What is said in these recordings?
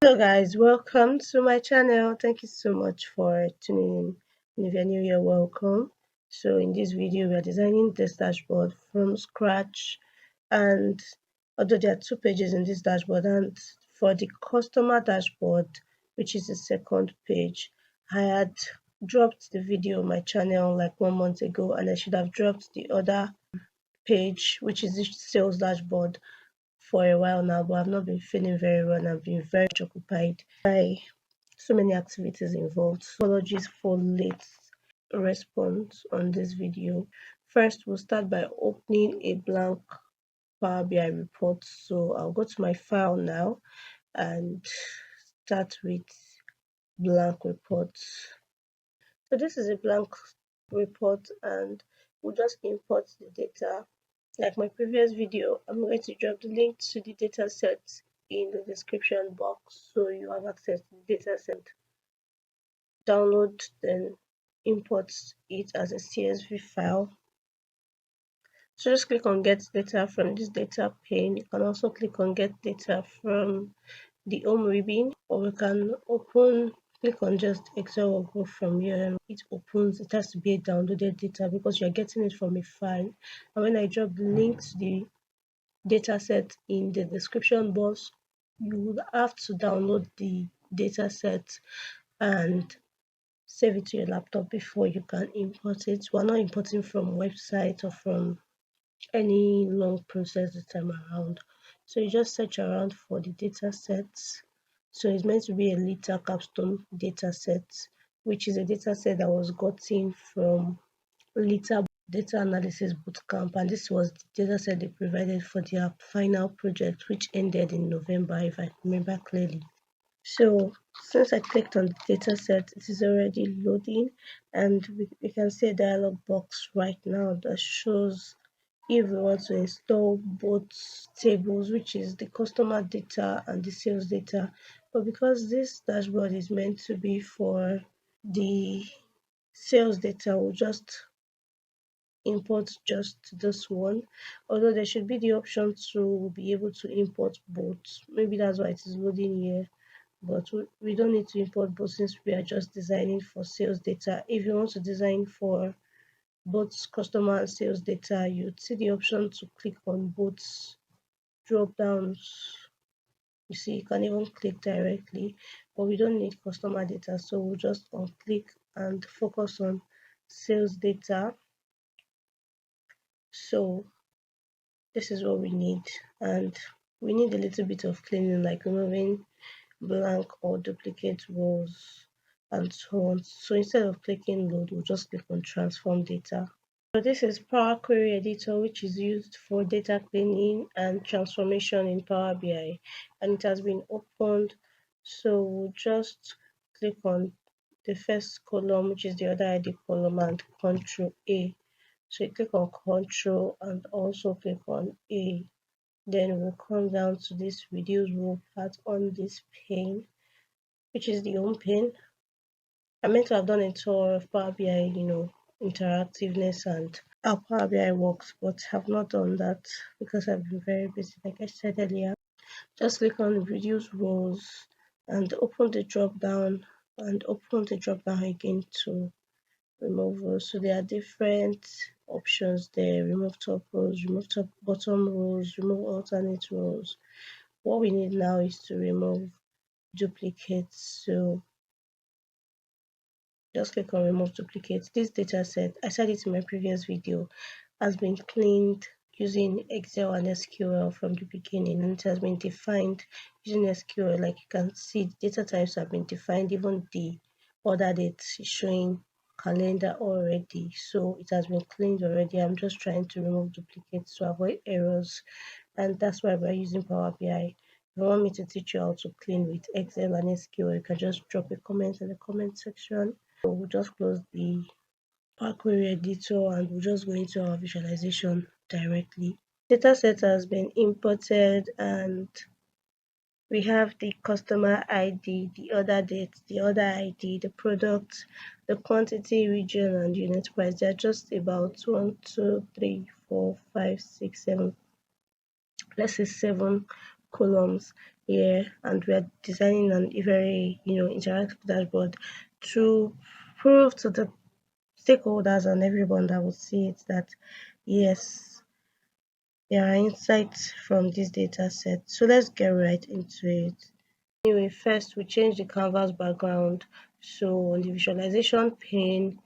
So guys, welcome to my channel. Thank you so much for tuning in. And if you're new, you're welcome. So in this video, we are designing this dashboard from scratch. And although there are two pages in this dashboard, and for the customer dashboard, which is the second page, I had dropped the video on my channel like 1 month ago, and I should have dropped the other page, which is the sales dashboard, for a while now, but I've not been feeling very well and I've been very much occupied by so many activities involved. So apologies for late response on this video. First, we'll start by opening a blank Power BI report. So I'll go to my file now and start with blank reports. So this is a blank report and we'll just import the data. Like my previous video, I'm going to drop the link to the data set in the description box so you have access to the data set. Download, then import it as a CSV file. So just click on get data from this data pane. You can also click on get data from the home ribbon, or we can click on just Excel or go from here. It opens. It has to be a downloaded data because you're getting it from a file. And when I drop the link to the data set in the description box, you would have to download the data set and save it to your laptop before you can import it. We're not importing from website or from any long process this time around. So you just search around for the data sets. So it's meant to be a Lita capstone data set, which is a data set that was gotten from Lita data analysis bootcamp, and this was the data set they provided for their final project, which ended in November, if I remember clearly. So since I clicked on the data set, it is already loading, and we can see a dialog box right now that shows if we want to install both tables, which is the customer data and the sales data. But because this dashboard is meant to be for the sales data, we'll just import just this one, although there should be the option to be able to import both. Maybe that's why it is loading here, but we don't need to import both since we are just designing for sales data. If you want to design for both customer and sales data, you'd see the option to click on both drop downs. You see, you can even click directly, but we don't need customer data, so we'll just unclick and focus on sales data. So this is what we need, and we need a little bit of cleaning, like removing blank or duplicate rows and so on. So instead of clicking load, we'll just click on transform data. So this is Power Query Editor, which is used for data cleaning and transformation in Power BI, and it has been opened. So we'll just click on the first column, which is the order ID column, and Control A. So you click on Control and also click on A. Then we'll come down to this reduce row part on this pane, which is the home pane. I meant to have done a tour of Power BI, interactiveness and how Power BI works, but have not done that because I've been very busy, like I said earlier. Just click on reduce rows and open the drop down again to remove rows. So there are different options there: remove top rows, remove top bottom rows, remove alternate rows. What we need now is to remove duplicates. So just click on remove duplicates. This data set, I said it in my previous video, has been cleaned using Excel and SQL from the beginning, and it has been defined using SQL. Like you can see, data types have been defined, even the order date is showing calendar already, so it has been cleaned already. I'm just trying to remove duplicates to avoid errors, and that's why we're using Power BI. If you want me to teach you how to clean with Excel and SQL, you can just drop a comment in the comment section. So we'll just close the Power Query Editor and we'll just go into our visualization directly. Dataset has been imported and we have the customer ID, the order date, the order ID, the product, the quantity, region, and unit price. They're just about 1, 2, 3, 4, 5, 6, 7. Let's say 7 columns. here, and we are designing a very interactive dashboard to prove to the stakeholders and everyone that will see it that yes, there are insights from this data set. So let's get right into it. Anyway, first we change the canvas background. So on the visualization pane,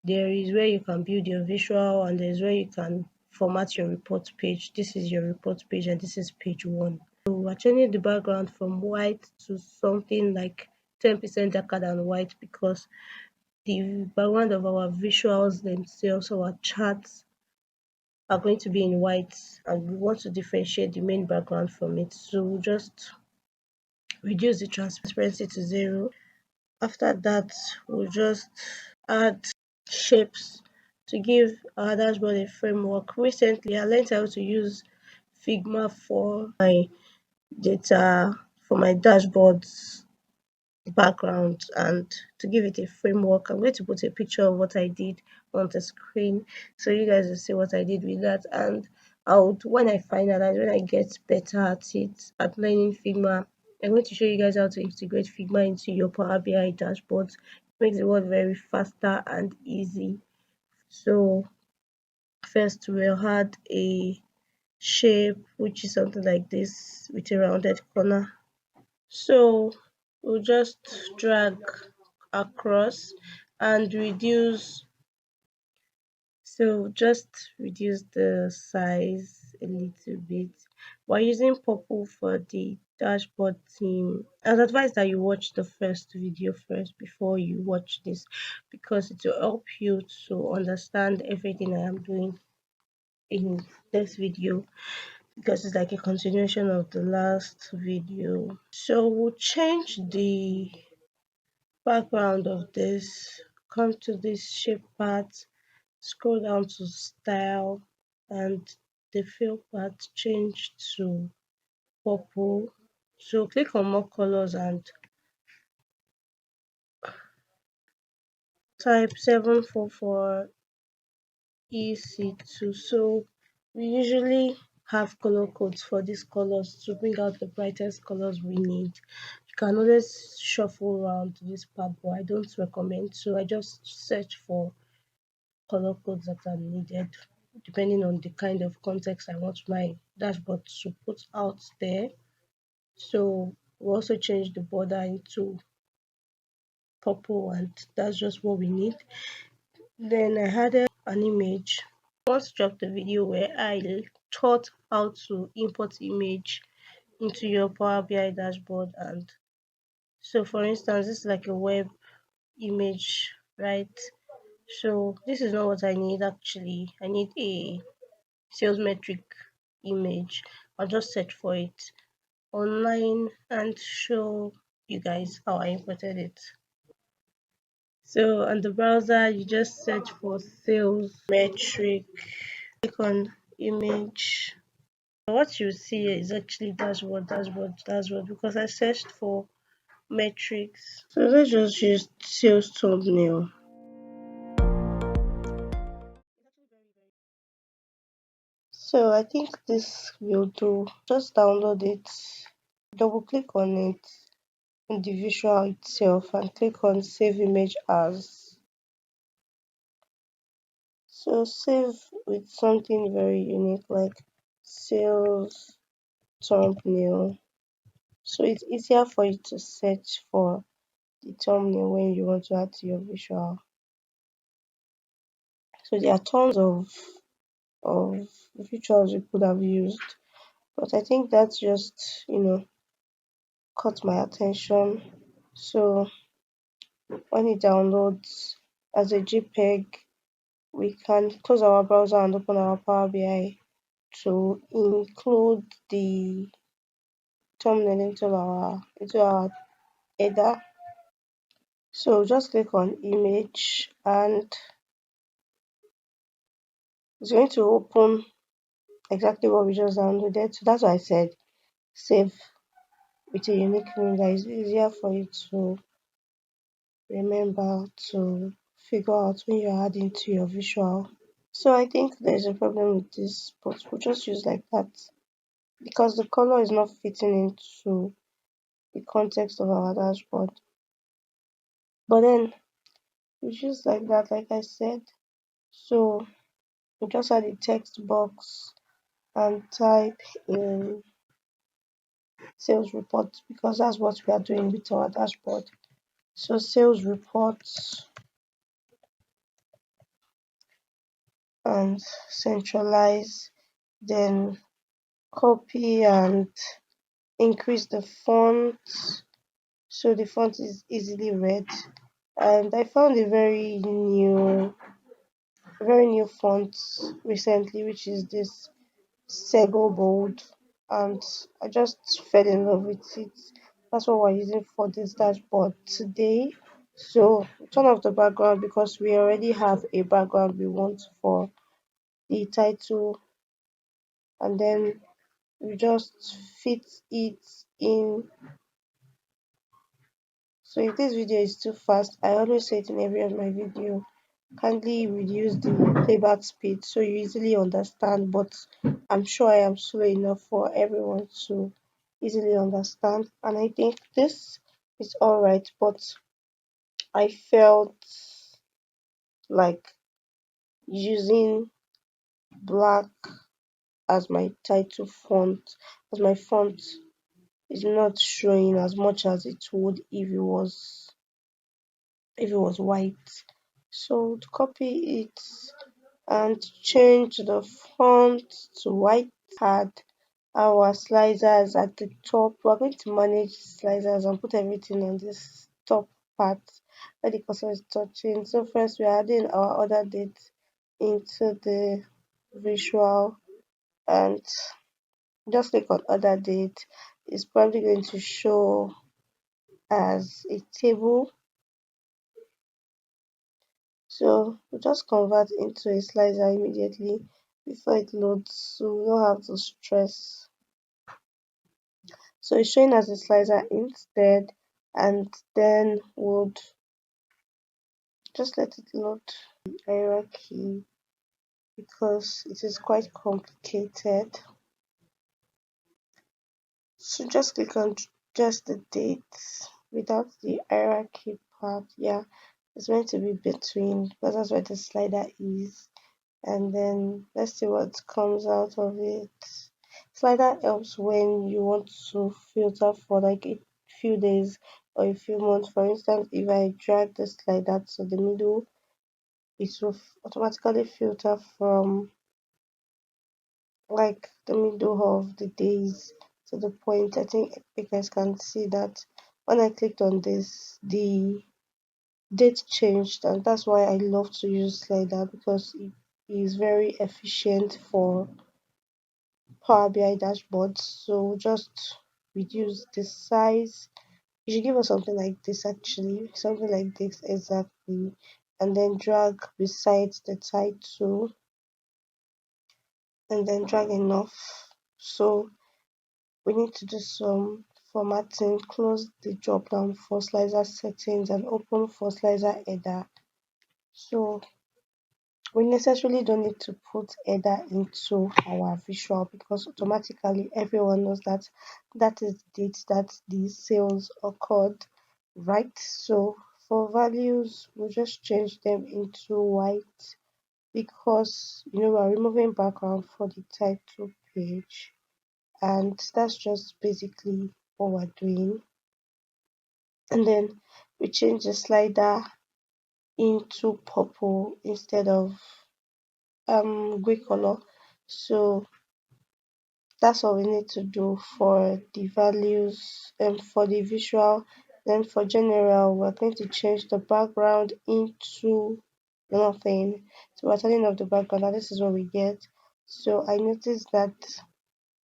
there is where you can build your visual, and there's where you can format your report page. This is your report page and this is page one. So we're changing the background from white to something like 10% darker than white, because the background of our visuals themselves, our charts, are going to be in white, and we want to differentiate the main background from it. So we'll just reduce the transparency to 0. After that, we'll just add shapes to give our dashboard a framework. Recently, I learned how to use Figma for my data, for my dashboards background, and to give it a framework, I'm going to put a picture of what I did on the screen so you guys will see what I did with that. And I would, when I finalize, when I get better at it, at learning Figma, I'm going to show you guys how to integrate Figma into your Power BI dashboards. It makes the work very faster and easy. So first we'll add a shape, which is something like this with a rounded corner. So we'll just drag across and reduce. So just reduce the size a little bit. We're using purple for the dashboard theme. I'd advise that you watch the first video first before you watch this, because it will help you to understand everything I am doing in this video, because it's like a continuation of the last video. So we'll change the background of this, come to this shape part, scroll down to style, and the fill part change to purple. So click on more colors and type 744 EC2. So we usually have color codes for these colors to bring out the brightest colors we need. You can always shuffle around this part, but I don't recommend. So I just search for color codes that are needed depending on the kind of context I want my dashboard to put out there. So we also change the border into purple, and that's just what we need. Then I added an image. I once dropped a video where I taught how to import image into your Power BI dashboard. And so for instance, this is like a web image, right? So this is not what I need actually. I need a sales metric image. I'll just search for it online and show you guys how I imported it. So on the browser, you just search for sales metric, click on image. What you see here is actually dashboard, because I searched for metrics. So let's just use sales thumbnail. So I think this will do. Just download it, double click on it in the visual itself, and click on save image as. So save with something very unique like sales thumbnail. So it's easier for you to search for the thumbnail when you want to add to your visual. So there are tons of visuals you could have used, but I think that's just caught my attention. So when it downloads as a JPEG, we can close our browser and open our Power BI to include the thumbnail into our header. So just click on image, and it's going to open exactly what we just downloaded. So that's why I said save with a unique name that is easier for you to remember, to figure out when you're adding to your visual. So I think there's a problem with this, but we'll just use like that because the color is not fitting into the context of our dashboard. But then we just like that, like I said. So we just add the text box and type in sales report because that's what we are doing with our dashboard. So sales reports and centralize, then copy and increase the font so the font is easily read. And I found a very new font recently, which is this Sego Bold, and I just fell in love with it. That's what we're using for this dashboard today. So turn off the background because we already have a background we want for the title, and then we just fit it in. So if this video is too fast, I always say it in every of my video, kindly reduce the playback speed so you easily understand, but I'm sure I am slow enough for everyone to easily understand. And I think this is alright, but I felt like using black as my title font, as my font is not showing as much as it would if it was white. So to copy it and change the font to white, had our sliders at the top. We're going to manage sliders and put everything on this top part where the cursor is touching. So first we're adding our order date into the visual, and just click on order date. It's probably going to show as a table. So we just convert into a slicer immediately before it loads, so we don't have to stress. So it's showing as a slicer instead, and then would just let it load the hierarchy because it is quite complicated. So just click on just the dates without the hierarchy part. Yeah, it's meant to be between because that's where the slider is. And then let's see what comes out of it. Slider helps when you want to filter for like a few days or a few months. For instance, if I drag the slider to the middle, it will automatically filter from like the middle of the days to the point. I think you guys can see that when I clicked on this, the date changed, and that's why I love to use slider because it is very efficient for Power BI dashboards. So just reduce the size. You should give us something like this actually, something like this exactly, and then drag beside the title and then drag enough. So we need to do some formatting. Close the drop down for slicer settings and open for slicer header. So we necessarily don't need to put header into our visual because automatically everyone knows that that is the date that the sales occurred, right? So for values, we'll just change them into white because we're removing background for the title page, and that's just basically what we're doing. And then we change the slider into purple instead of gray color. So that's all we need to do for the values and for the visual. Then for general, we're going to change the background into nothing. So we're turning off the background, and this is what we get. So I noticed that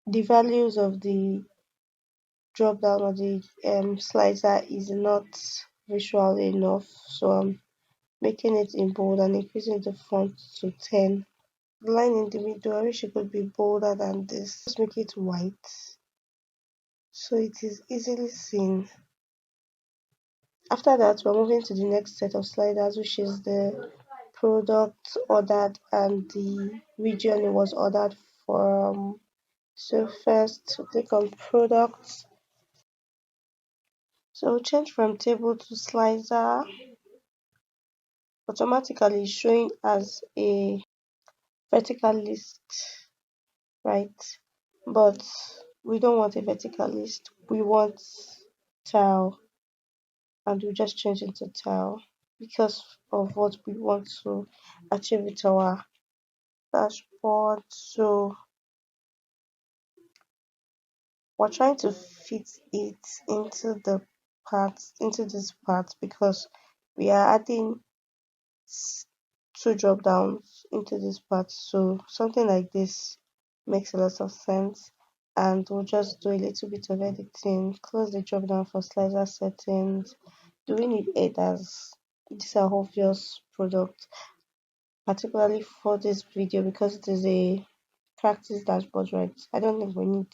the values of the drop down or the slicer is not visual enough. So I'm making it in bold and increasing the font to 10. The line in the middle, I wish it could be bolder than this. Just make it white so it is easily seen. After that, we're moving to the next set of sliders, which is the product ordered and the region it was ordered from. So first, click on products So change from table to slicer, automatically showing as a vertical list, right? But we don't want a vertical list. We want tile, and we just change into tile because of what we want to achieve with our dashboard. So we're trying to fit it into the parts, into this part, because we are adding s- two drop downs into this part. So something like this makes a lot of sense. And we'll just do a little bit of editing, close the drop down for slicer settings. Do we need headers? These are obvious products, particularly for this video because it is a practice dashboard, right? I don't think we need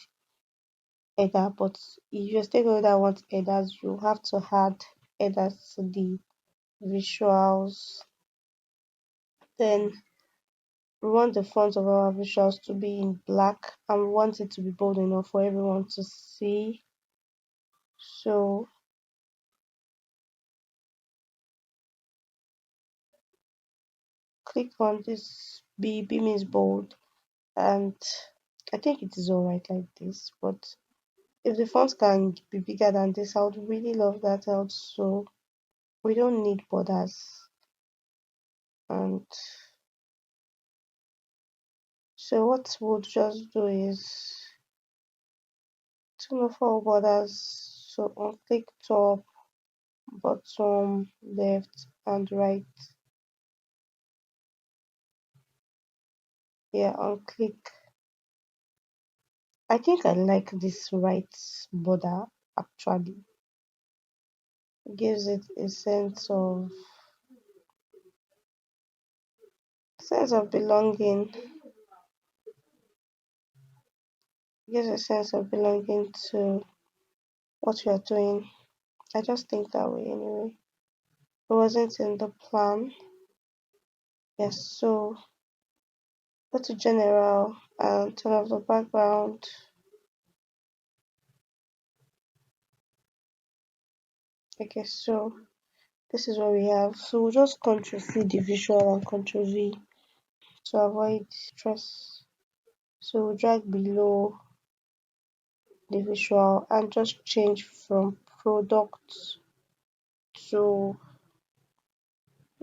header, but if your stakeholder wants headers, you have to add headers to the visuals. Then we want the font of our visuals to be in black, and we want it to be bold enough for everyone to see. So click on this B. B means bold, and I think it is alright like this. But if the font can be bigger than this, I would really love that also. We don't need borders. And so what we'll just do is turn off all borders. So on click top, bottom, left, and right. Yeah, on click. I think I like this right border actually. It gives it a sense of belonging. Gives a sense of belonging to what we are doing. I just think that way anyway. It wasn't in the plan. Yes, so go to general and turn off the background. Okay, so this is what we have. So we'll just control C the visual and control V to avoid stress. So we'll drag below the visual and just change from product to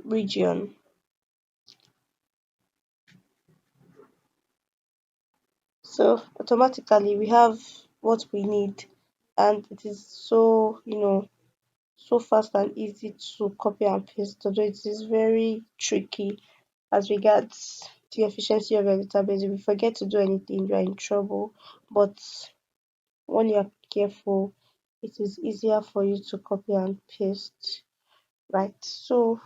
region. So automatically we have what we need, and it is so, so fast and easy to copy and paste, although it is very tricky as regards the efficiency of your database. If you forget to do anything, you are in trouble. But when you are careful, it is easier for you to copy and paste, right? So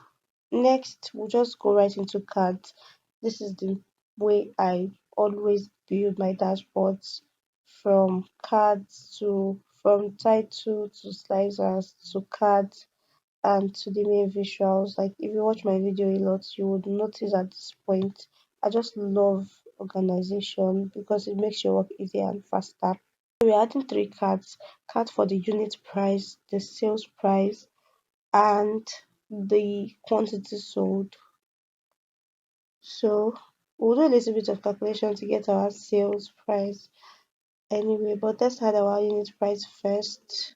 next, we'll just go right into cards. This is the way I always build my dashboards, from cards to from title to slicers to cards and to the main visuals. Like if you watch my video a lot, you would notice at this point I just love organization because it makes your work easier and faster. We're adding three cards: card for the unit price, the sales price, and the quantity sold. So we'll do a little bit of calculation to get our sales price anyway, but let's add our unit price first.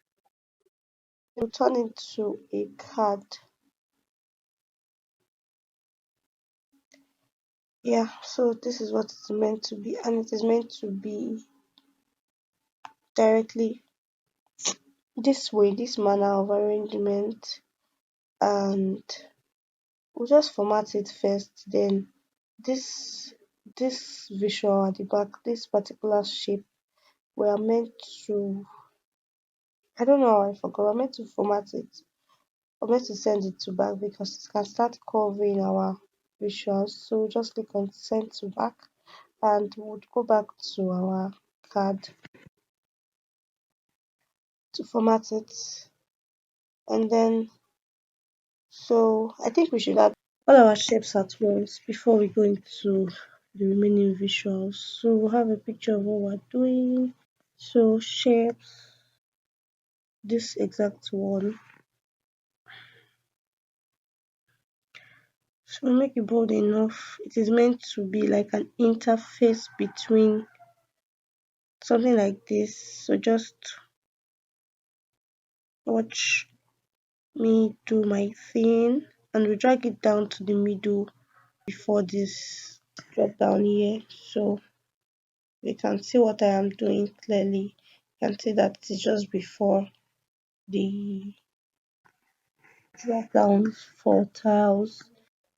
We'll turn it to a card. Yeah, so this is what it's meant to be, and it is meant to be directly this way, this manner of arrangement, and we'll just format it first. Then this this visual at the back, this particular shape, we are meant to, I don't know how I forgot, we're meant to format it. We're meant to send it to back because it can start covering our visuals. So we'll just click on send to back and we'll go back to our card to format it. And then, so I think we should add all our shapes at once before we go into the remaining visuals. So we'll have a picture of what we're doing. So shapes, this exact one. So make it bold enough. It is meant to be like an interface between something like this. So just watch me do my thing, and we drag it down to the middle before this drop down here. So you can see what I am doing clearly. You can see that it's just before the drop down for tiles,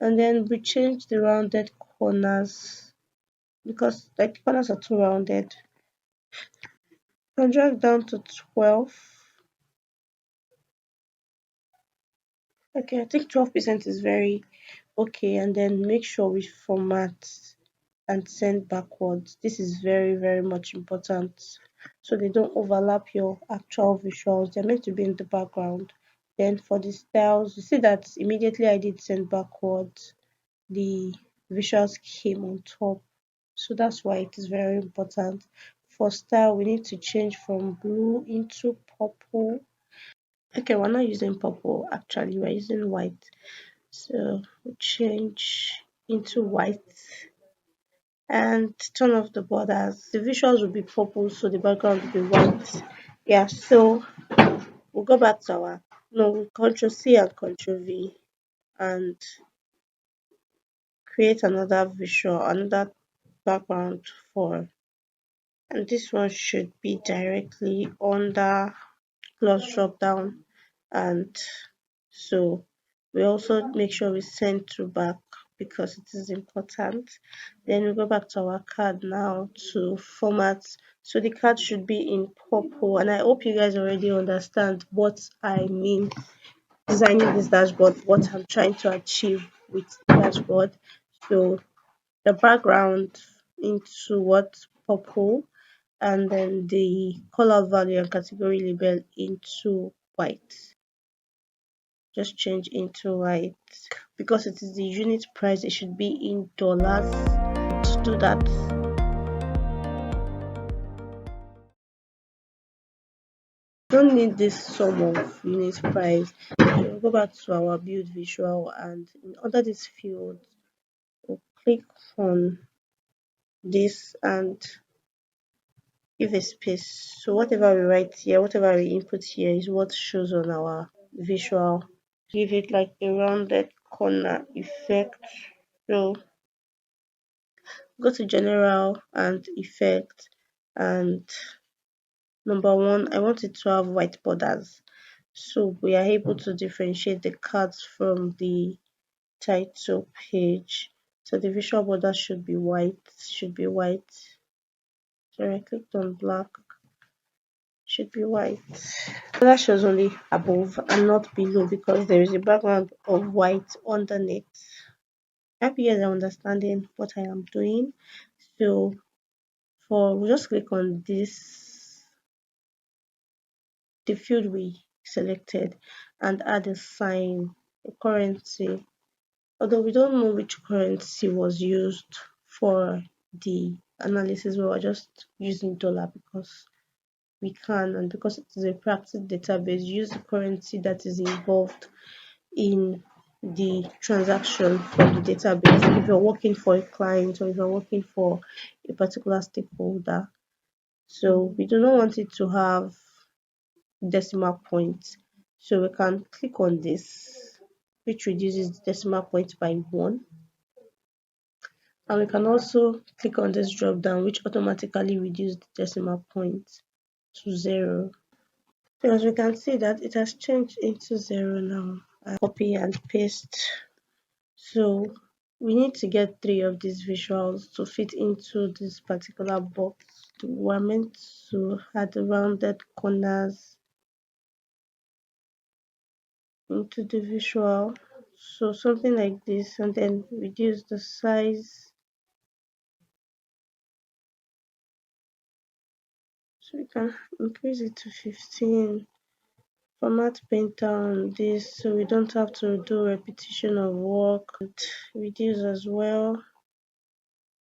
and then we change the rounded corners because like the corners are too rounded. And drag down to 12. Okay, I think 12% is very okay, and then make sure we format and send backwards. This is very, very much important, so they don't overlap your actual visuals. They're meant to be in the background. Then for the styles, you see that immediately I did send backwards, the visuals came on top. So that's why it is very important. For style, we need to change from blue into purple. Okay, we're not using purple actually, we're using white. So we change into white and turn off the borders. The visuals will be purple, so the background will be white. Yeah, so we'll go back to our no Control C and Control V and create another visual, another background for, and this one should be directly under plus drop down. And so we also make sure we send to back because it is important. Then we go back to our card now to format. So the card should be in purple, and I hope you guys already understand what I mean designing this dashboard, what I'm trying to achieve with the dashboard. So the background into what purple, and then the color value and category label into white. Just change into white because it is the unit price, it should be in dollars. To do that, don't need this sum of unit price. We'll go back to our build visual, and under this field we'll click on this and give a space. So whatever we write here, whatever we input here is what shows on our visual. Give it like a rounded corner effect. So go to general and effect, and number one, I want it to have white borders. So we are able to differentiate the cards from the title page. So the visual border should be white, should be white. So I clicked on black, should be white. That shows only above and not below because there is a background of white underneath. I hope you guys are understanding what I am doing. So for we just click on this, the field we selected, and add a sign, a currency. Although we don't know which currency was used for the analysis, we were just using dollar because we can, and because it is a practice database, use the currency that is involved in the transaction from the database. If you're working for a client or if you're working for a particular stakeholder, so we do not want it to have decimal points. So we can click on this, which reduces the decimal point by 1. And we can also click on this drop down, which automatically reduces the decimal point to 0. So as we can see that it has changed into 0 now. I copy and paste. So we need to get 3 of these visuals to fit into this particular box. We're meant to add the rounded corners into the visual. So something like this, and then reduce the size. So we can increase it to 15. Format painter on this so we don't have to do repetition of work, and reduce as well.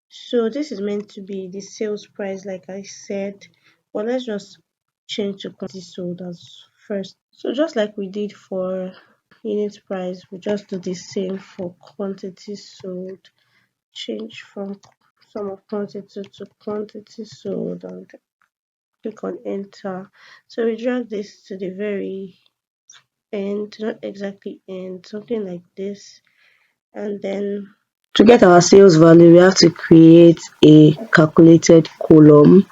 So this is meant to be the sales price like I said, but let's just change to quantity sold as first. So just like we did for unit price, we just do the same for quantity sold. Change from sum of quantity to quantity sold and click on enter. So we drag this to the very end, not exactly end, something like this. And then to get our sales value, we have to create a calculated column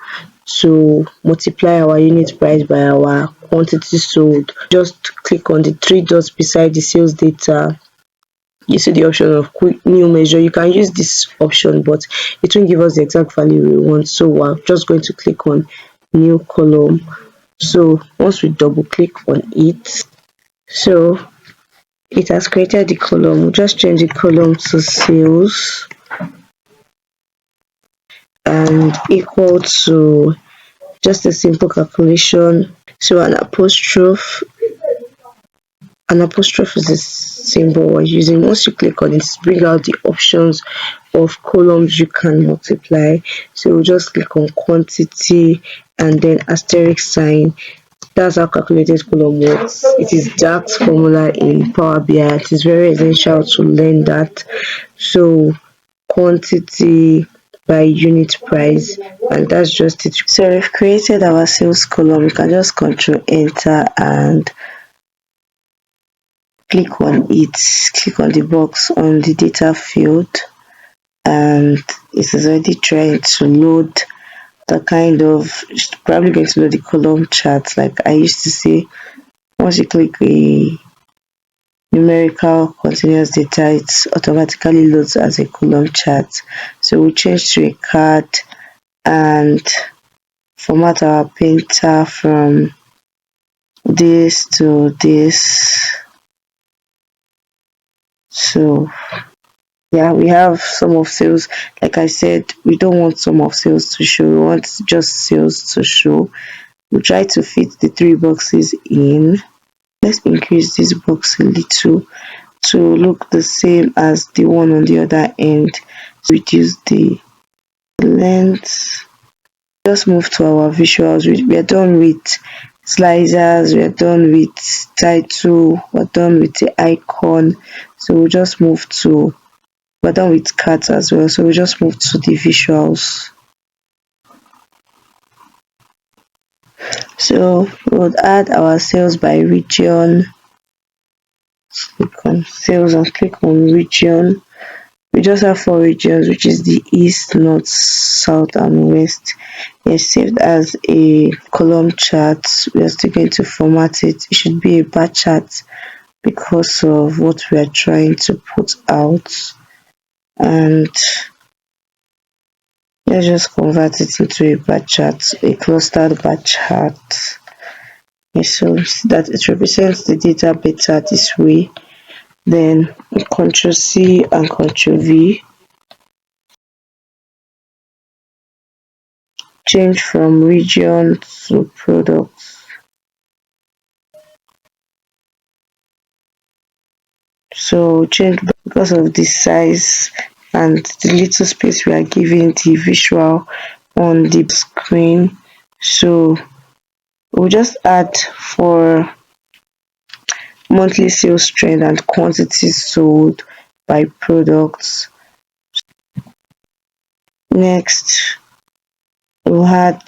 to multiply our unit price by our quantity sold. Just click on the three dots beside the sales data. You see the option of quick new measure. You can use this option, but it won't give us the exact value we want. So we're just going to click on new column. So once we double click on it, so it has created the column. We'll just change the column to sales and equal to just a simple calculation. So an apostrophe is the symbol we're using. Once you click on it, bring out the options of columns you can multiply. So we'll just click on quantity and then asterisk sign. That's how calculated column works. It is DAX formula in Power BI. It is very essential to learn that. So quantity by unit price, and that's just it. So we've created our sales column. You can just control enter and click on it. Click on the box on the data field, and it is already trying to load the kind of, it's probably going to load the column chart. Like I used to say, once you click a numerical continuous data, it automatically loads as a column chart. So we change to a card and format our painter from this to this. So yeah, we have sum of sales. Like I said, we don't want sum of sales to show, we want just sales to show. We try to fit the three boxes in. Let's increase this box a little to look the same as the one on the other end. So reduce the length. Just move to our visuals. We are done with slicers, we are done with title, we're done with the icon. So we'll just move to, we're done with cards as well. So we'll just move to the visuals. So we'll add our sales by region. Click on sales and click on region. We just have four regions, which is the east, north, south and west. It's saved as a column chart. We are still going to format it. It should be a bar chart because of what we are trying to put out. And let's just convert it into a bar chart, a clustered bar chart. Okay, so that it represents the data better this way. Then Ctrl C and Ctrl V. Change from region to products. So change because of the size and the little space we are giving the visual on the screen. So we'll just add for monthly sales trend and quantities sold by products. Next, we'll add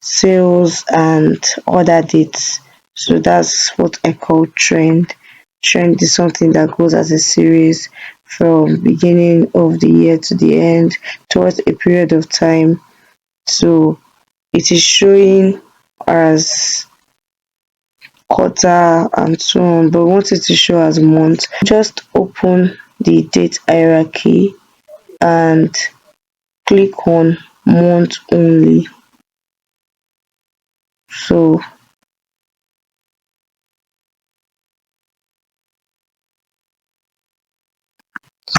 sales and order dates. So that's what I call trend. Trend is something that goes as a series from beginning of the year to the end towards a period of time. So it is showing as quarter and so on, but we want it to show as month. Just open the date hierarchy and click on month only. So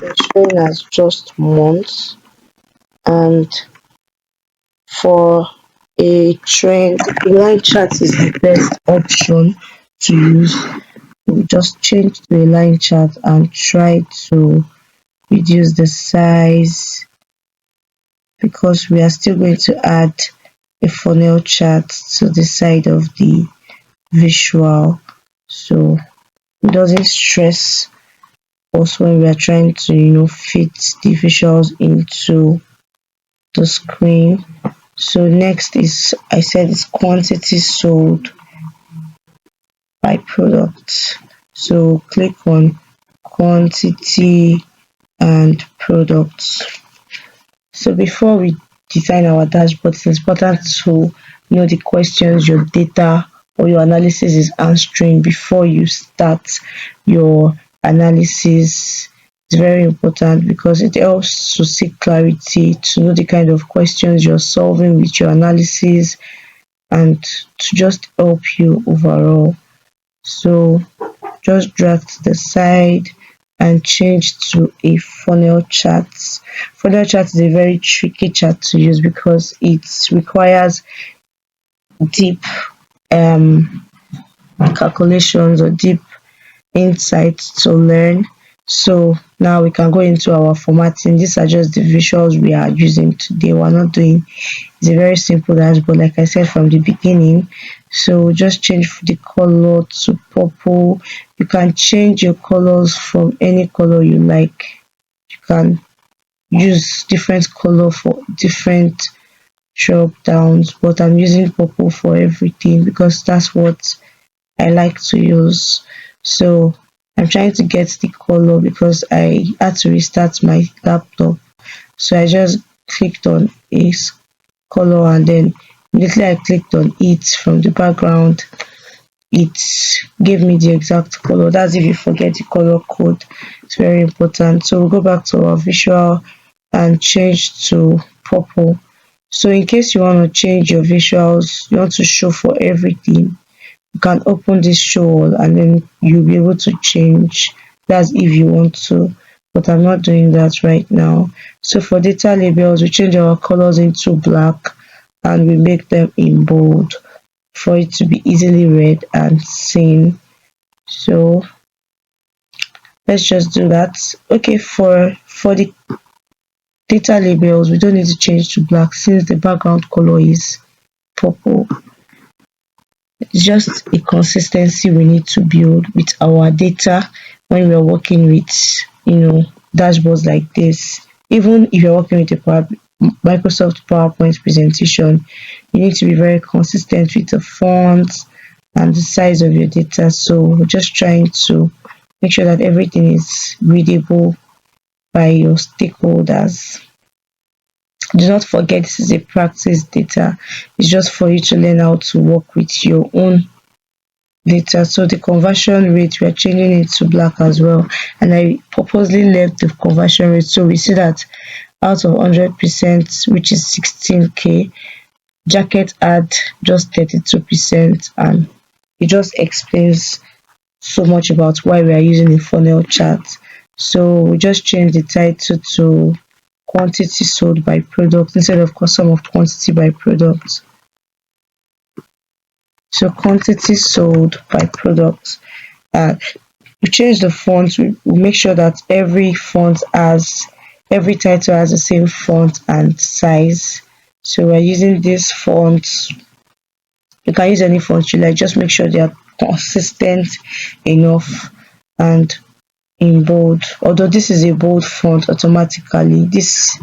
it's showing as just months, and for a trend, a line chart is the best option to use. We just change to a line chart and try to reduce the size because we are still going to add a funnel chart to the side of the visual, so it doesn't stress us when we are trying to fit the visuals into the screen. So next is, I said, it's quantity sold by product. So click on quantity and products. So before we design our dashboard, it's important to know the questions your data or your analysis is answering before you start your analysis. It's very important because it helps to seek clarity, to know the kind of questions you're solving with your analysis, and to just help you overall. So just drag to the side and change to a funnel chart. Funnel chart is a very tricky chart to use because it requires deep um, calculations or deep insights to learn. So now we can go into our formatting. These are just the visuals we are using today. We're not doing, it's a very simple dashboard like I said from the beginning. So just change the color to purple. You can change your colors from any color you like. You can use different color for different drop downs, but I'm using purple for everything because that's what I like to use. So I'm trying to get the color because I had to restart my laptop. So I just clicked on a color, and then immediately I clicked on it from the background, it gave me the exact color. That's if you forget the color code. It's very important. So we'll go back to our visual and change to purple. So in case you want to change your visuals, you want to show for everything, you can open this show all and then you'll be able to change. That's if you want to, but I'm not doing that right now. So for data labels, we change our colors into black and we make them in bold for it to be easily read and seen. So let's just do that. Okay, for the data labels, we don't need to change to black since the background color is purple. It's just a consistency we need to build with our data when we're working with dashboards like this. Even if you're working with a Microsoft PowerPoint presentation, you need to be very consistent with the font and the size of your data. So we're just trying to make sure that everything is readable by your stakeholders. Do not forget, this is a practice data. It's just for you to learn how to work with your own data. So the conversion rate, we are changing it to black as well, and I purposely left the conversion rate so we see that out of 100%, which is 16k, jacket had just 32%, and it just explains so much about why we are using a funnel chart. So we just change the title to quantity sold by product instead of sum of quantity by product. So quantity sold by product. We change the font. We make sure that every title has the same font and size. So we're using this font. You can use any font you like, just make sure they are consistent enough and in bold. Although this is a bold font automatically, this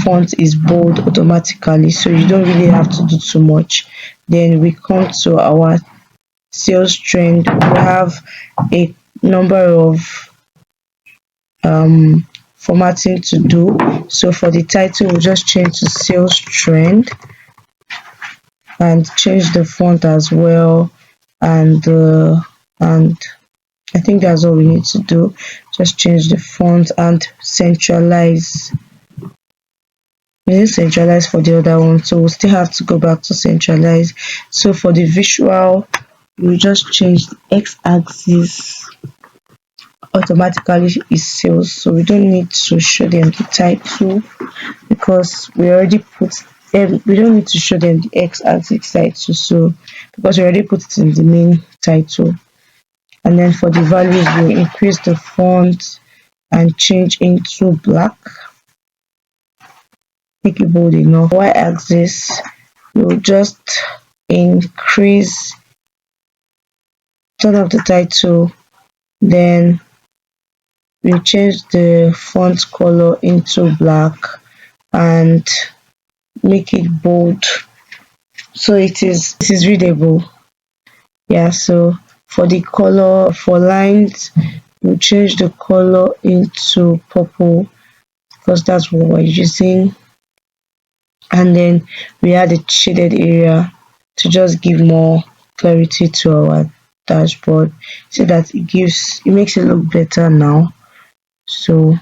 font is bold automatically, so you don't really have to do too much. Then we come to our sales trend. We have a number of formatting to do. So for the title, we'll just change to sales trend and change the font as well, and I think that's all we need to do. Just change the font and centralize. We didn't centralize for the other one, so we'll still have to go back to centralize. So for the visual, we just change the x-axis automatically is sales, so we don't need to show them the title because we already put them, we don't need to show them the x-axis title, so because we already put it in the main title. And then for the values, we'll increase the font and change into black, make it bold enough. Y-axis, we'll just increase turn off the title, then we change the font color into black and make it bold so it is readable. Yeah, so for the color for lines, we change the color into purple because that's what we're using, and then we add a shaded area to just give more clarity to our dashboard so that it makes it look better now. So,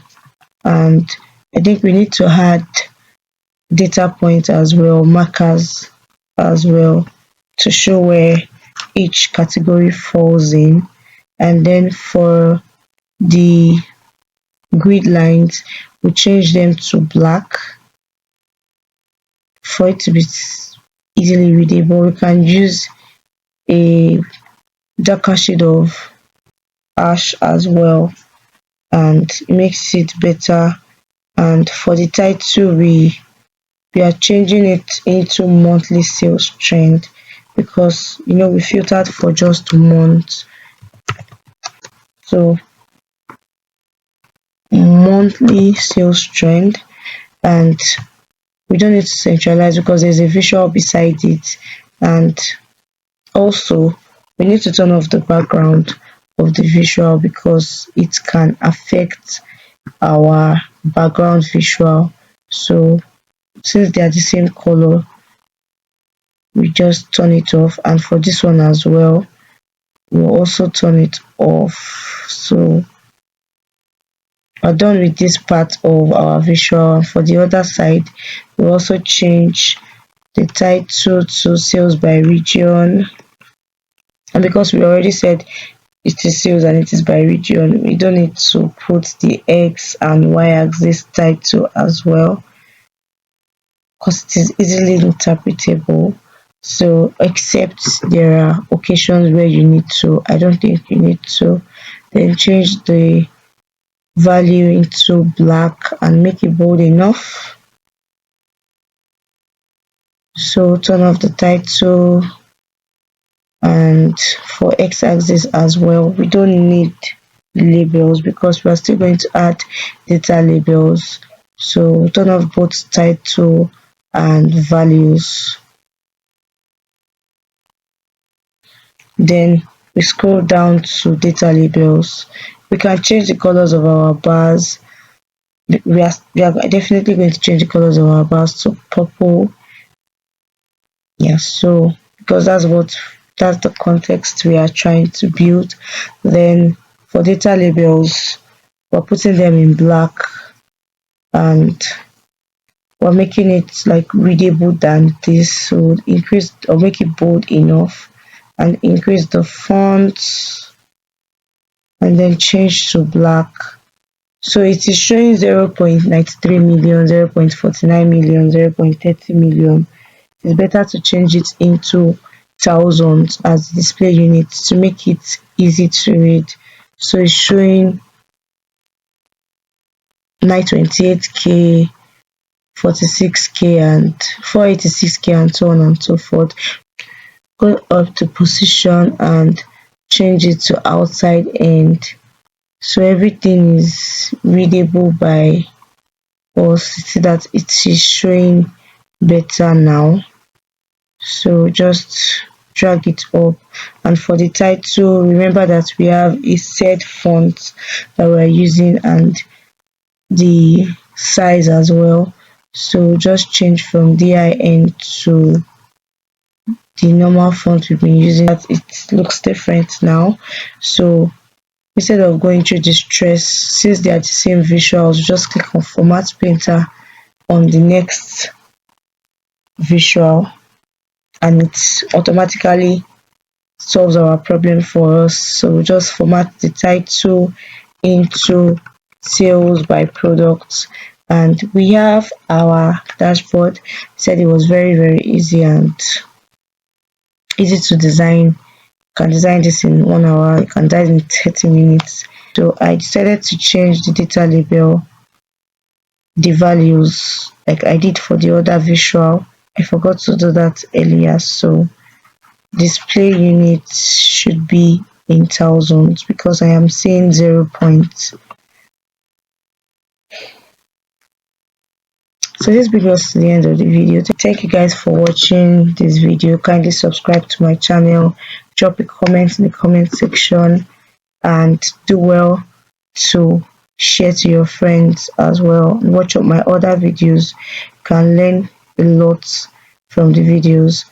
and I think we need to add data points as well, markers as well, to show where each category falls in. And then for the grid lines, we change them to black for it to be easily readable. We can use a darker shade of ash as well, and it makes it better. And for the title, we are changing it into monthly sales trend because we filtered for just months. So monthly sales trend, and we don't need to centralize because there's a visual beside it. And also we need to turn off the background of the visual because it can affect our background visual. So since they are the same color, we just turn it off. And for this one as well, we'll also turn it off. So we're done with this part of our visual. For the other side, we also change the title to sales by region, and because we already said it is sales and it is by region, we don't need to put the x and y axis title as well because it is easily interpretable. So except there are occasions where you need to, I don't think you need to. Then change the value into black and make it bold enough. So turn off the title, and for x-axis as well, we don't need labels because we are still going to add data labels. So turn off both title and values. Then we scroll down to data labels. We can change the colors of our bars. We are definitely going to change the colors of our bars to purple. Yeah, so because that's the context we are trying to build. Then for data labels, we're putting them in black and we're making it like readable than this. So increase or make it bold enough and increase the font and then change to black. So it is showing 0.93 million, 0.49 million, 0.30 million. It's better to change it into thousands as display units to make it easy to read. So it's showing 928k, 46k and 486k and so on and so forth. Go up to position and change it to outside end so everything is readable by us. See that it is showing better now. So just drag it up. And for the title, remember that we have a set font that we're using and the size as well. So just change from DIN to the normal font we've been using. That it looks different now. So instead of going through the stress, since they are the same visuals, just click on format painter on the next visual and it automatically solves our problem for us. So just format the title into sales by product and we have our dashboard. Said it was very easy and easy to design. You can design this in 1 hour, you can design in 30 minutes. So I decided to change the data label, the values like I did for the other visual. I forgot to do that earlier. So display units should be in thousands because I am seeing 0 points. So this brings us to the end of the video. Thank you guys for watching this video. Kindly subscribe to my channel, drop a comment in the comment section, and do well to share to your friends as well. Watch up my other videos. You can learn a lot from the videos.